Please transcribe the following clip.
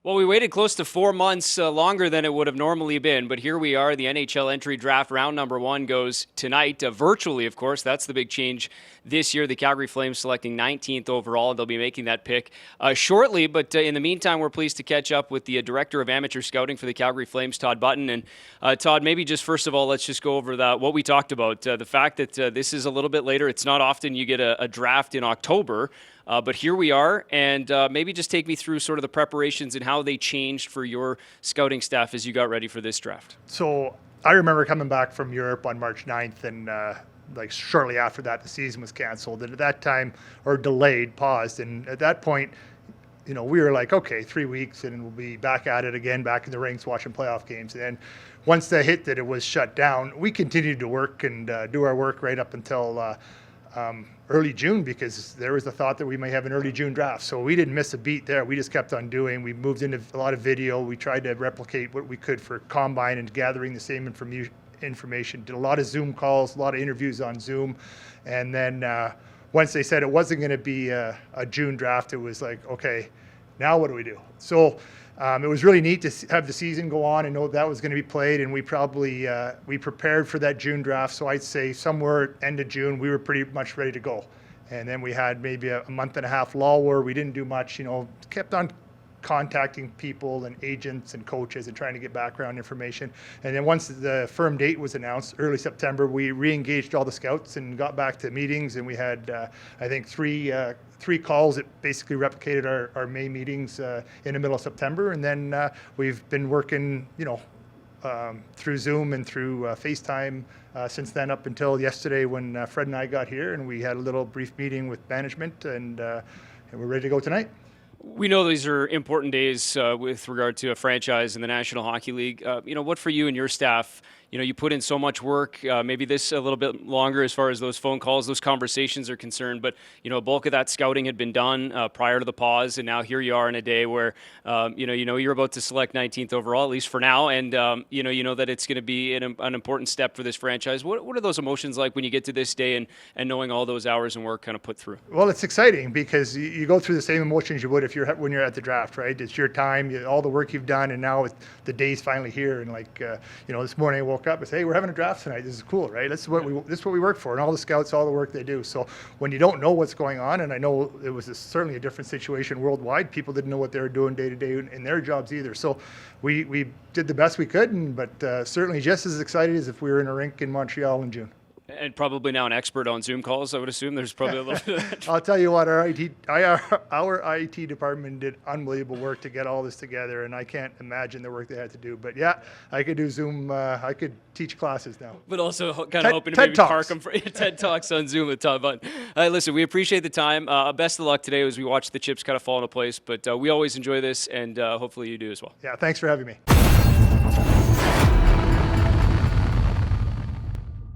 Well, we waited close to 4 months longer than it would have normally been, but here we are. The NHL entry draft round number one goes tonight, virtually, of course. That's the big change this year. The Calgary Flames selecting 19th overall. They'll be making that pick shortly, but in the meantime, we're pleased to catch up with the Director of Amateur Scouting for the Calgary Flames, Tod Button. And Todd, maybe just first of all, let's just go over what we talked about. The fact that this is a little bit later. It's not often you get a draft in October. But here we are, and maybe just take me through sort of the preparations and how they changed for your scouting staff as you got ready for this draft. So I remember coming back from Europe on March 9th, and like shortly after that, the season was canceled. And at that time, or delayed, paused. And at that point, we were like, okay, 3 weeks, and we'll be back at it again, back in the rinks, watching playoff games. And then once that hit that it was shut down, we continued to work and do our work right up until early June, because there was the thought that we may have an early June draft. So we didn't miss a beat there. We just kept on doing. We moved into a lot of video. We tried to replicate what we could for combine and gathering the same information. Did a lot of Zoom calls, a lot of interviews on Zoom. And then once they said it wasn't going to be a June draft, it was like, okay, now what do we do? So it was really neat to have the season go on and know that was going to be played, and we probably we prepared for that June draft. So I'd say somewhere end of June, we were pretty much ready to go. And then we had maybe a month and a half lull where we didn't do much, kept on contacting people and agents and coaches and trying to get background information. And then once the firm date was announced, early September, we re-engaged all the scouts and got back to meetings. And we had, I think, three calls that basically replicated our May meetings in the middle of September. And then we've been working, through Zoom and through FaceTime since then up until yesterday when Fred and I got here, and we had a little brief meeting with management, and we're ready to go tonight. We know these are important days with regard to a franchise in the National Hockey League. What for you and your staff? You put in so much work, maybe this a little bit longer as far as those phone calls, those conversations are concerned, but, a bulk of that scouting had been done prior to the pause, and now here you are in a day where, you're about to select 19th overall, at least for now, and, you know that it's going to be an important step for this franchise. What are those emotions like when you get to this day and knowing all those hours and work kind of put through? Well, it's exciting because you go through the same emotions you would when you're at the draft, right? It's your time, all the work you've done, and now the day's finally here, and this morning I woke up and said, hey, we're having a draft tonight. This is cool, right? This is what we work for, and all the scouts, all the work they do. So when you don't know what's going on, and I know it was certainly a different situation worldwide, people didn't know what they were doing day to day in their jobs either. So we did the best we could, but certainly just as excited as if we were in a rink in Montreal in June. And probably now an expert on Zoom calls, I would assume. There's probably a little bit of that. I'll tell you what, our IT department did unbelievable work to get all this together, and I can't imagine the work they had to do. But yeah, I could do Zoom. I could teach classes now. But also kind of hoping to maybe park them for TED Talks on Zoom with Tod Button. Listen, we appreciate the time. Best of luck today as we watch the chips kind of fall into place. But we always enjoy this, and hopefully you do as well. Yeah, thanks for having me.